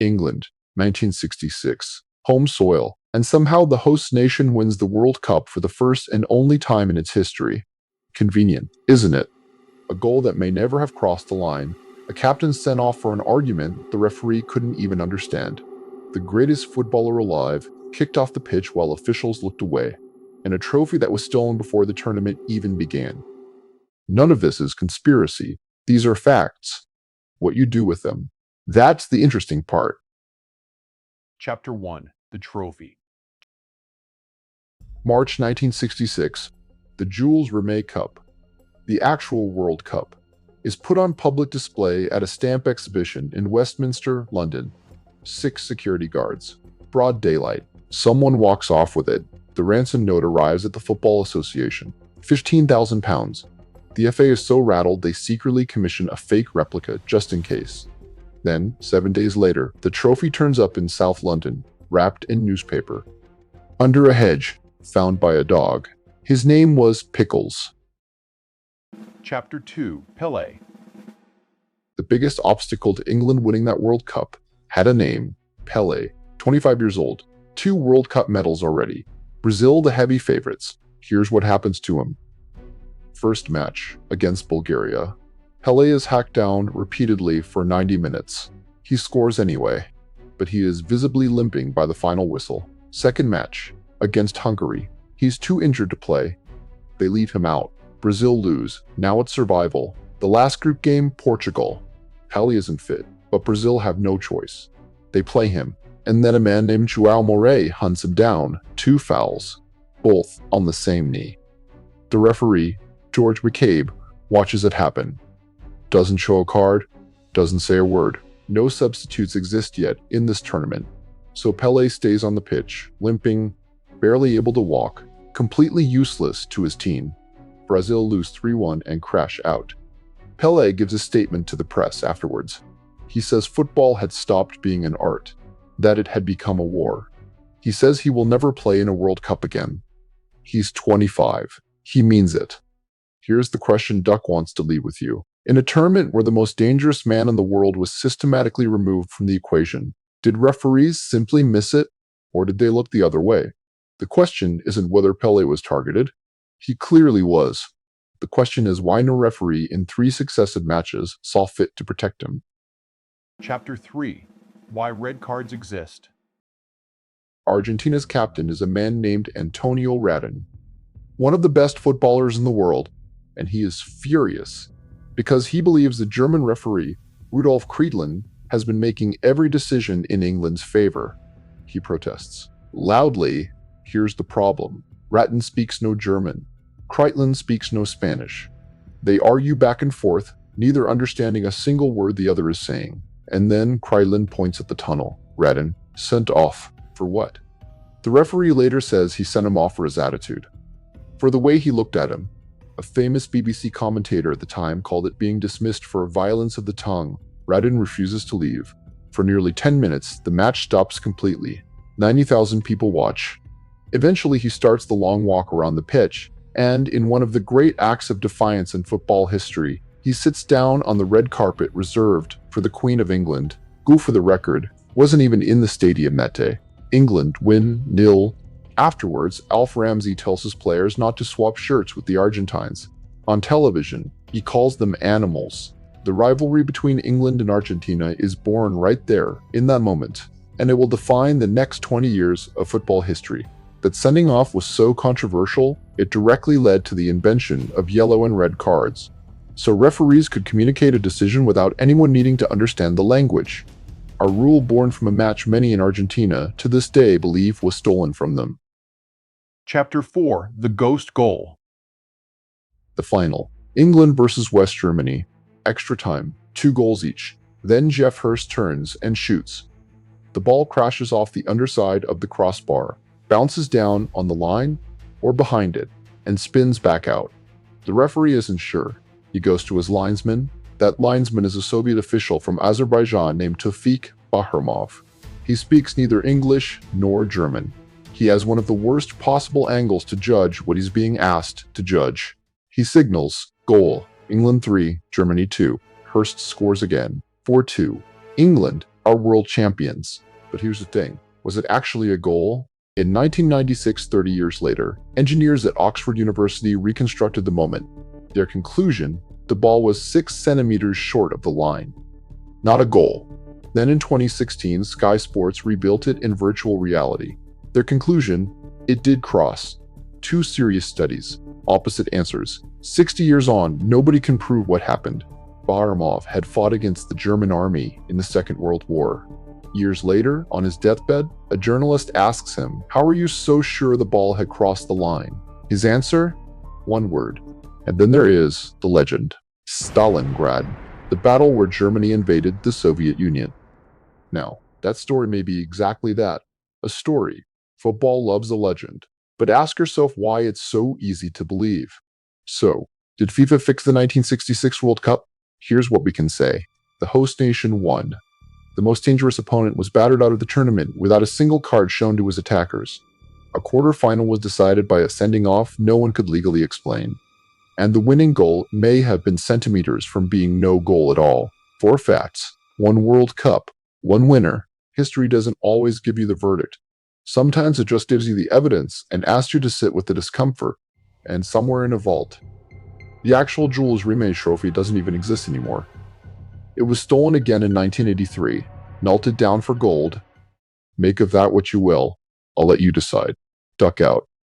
England, 1966. Home soil. And somehow the host nation wins the World Cup for the first and only time in its history. Convenient, isn't it? A goal that may never have crossed the line. A captain sent off for an argument the referee couldn't even understand. The greatest footballer alive kicked off the pitch while officials looked away. And a trophy that was stolen before the tournament even began. None of this is conspiracy. These are facts. What you do with them. That's the interesting part. Chapter 1. The Trophy. March 1966. The Jules Rimet Cup, the actual World Cup, is put on public display at a stamp exhibition in Westminster, London. 6 security guards. Broad daylight. Someone walks off with it. The ransom note arrives at the Football Association. £15,000. The FA is so rattled they secretly commission a fake replica just in case. Then, 7 days later, the trophy turns up in South London, wrapped in newspaper. Under a hedge, found by a dog. His name was Pickles. Chapter 2. Pelé. The biggest obstacle to England winning that World Cup had a name, Pelé, 25 years old. 2 World Cup medals already. Brazil the heavy favorites. Here's what happens to him. First match, against Bulgaria. Pelé is hacked down repeatedly for 90 minutes. He scores anyway, but he is visibly limping by the final whistle. Second match, against Hungary. He's too injured to play. They leave him out. Brazil lose. Now it's survival. The last group game, Portugal. Pelé isn't fit, but Brazil have no choice. They play him, and then a man named João Moret hunts him down. 2 fouls, both on the same knee. The referee, George McCabe, watches it happen. Doesn't show a card, doesn't say a word. No substitutes exist yet in this tournament. So Pelé stays on the pitch, limping, barely able to walk, completely useless to his team. Brazil lose 3-1 and crash out. Pelé gives a statement to the press afterwards. He says football had stopped being an art, that it had become a war. He says he will never play in a World Cup again. He's 25. He means it. Here's the question Duck wants to leave with you. In a tournament where the most dangerous man in the world was systematically removed from the equation, did referees simply miss it, or did they look the other way? The question isn't whether Pelé was targeted. He clearly was. The question is why no referee in 3 successive matches saw fit to protect him. Chapter 3. Why red cards exist. Argentina's captain is a man named Antonio Rattín, one of the best footballers in the world, and he is furious because he believes the German referee, Rudolf Kreidlin, has been making every decision in England's favor. He protests loudly. Here's the problem. Rattín speaks no German. Kreidlin speaks no Spanish. They argue back and forth, neither understanding a single word the other is saying. And then Kreidlin points at the tunnel. Rattín, sent off. For what? The referee later says he sent him off for his attitude. For the way he looked at him. A famous BBC commentator at the time called it being dismissed for violence of the tongue. Rattín refuses to leave. For nearly 10 minutes, the match stops completely. 90,000 people watch. Eventually, he starts the long walk around the pitch, and in one of the great acts of defiance in football history, he sits down on the red carpet reserved for the Queen of England, who, for the record, wasn't even in the stadium that day. England win 0. Afterwards, Alf Ramsey tells his players not to swap shirts with the Argentines. On television, he calls them animals. The rivalry between England and Argentina is born right there, in that moment, and it will define the next 20 years of football history. That sending off was so controversial, it directly led to the invention of yellow and red cards. So referees could communicate a decision without anyone needing to understand the language. A rule born from a match many in Argentina to this day believe was stolen from them. Chapter 4. The Ghost Goal. The final. England versus West Germany. Extra time. 2 goals each. Then Geoff Hurst turns and shoots. The ball crashes off the underside of the crossbar, bounces down on the line or behind it, and spins back out. The referee isn't sure. He goes to his linesman. That linesman is a Soviet official from Azerbaijan named Tofiq Bahramov. He speaks neither English nor German. He has one of the worst possible angles to judge what he's being asked to judge. He signals, goal, England 3, Germany 2. Hurst scores again, 4-2. England, are world champions. But here's the thing. Was it actually a goal? In 1996, 30 years later, engineers at Oxford University reconstructed the moment. Their conclusion, the ball was 6 centimeters short of the line. Not a goal. Then in 2016, Sky Sports rebuilt it in virtual reality. Their conclusion, it did cross. 2 serious studies, opposite answers. 60 years on, nobody can prove what happened. Bahramov had fought against the German army in the Second World War. Years later, on his deathbed, a journalist asks him, "How are you so sure the ball had crossed the line?" His answer? One word. And then there is the legend. Stalingrad, the battle where Germany invaded the Soviet Union. Now, that story may be exactly that, a story. Football loves a legend. But ask yourself why it's so easy to believe. So, did FIFA fix the 1966 World Cup? Here's what we can say. The host nation won. The most dangerous opponent was battered out of the tournament without a single card shown to his attackers. A quarterfinal was decided by a sending off no one could legally explain. And the winning goal may have been centimeters from being no goal at all. 4 facts. 1 World Cup. 1 winner. History doesn't always give you the verdict. Sometimes it just gives you the evidence and asks you to sit with the discomfort, and somewhere in a vault. The actual Jules Rimet trophy doesn't even exist anymore. It was stolen again in 1983, melted down for gold. Make of that what you will. I'll let you decide. Duck out.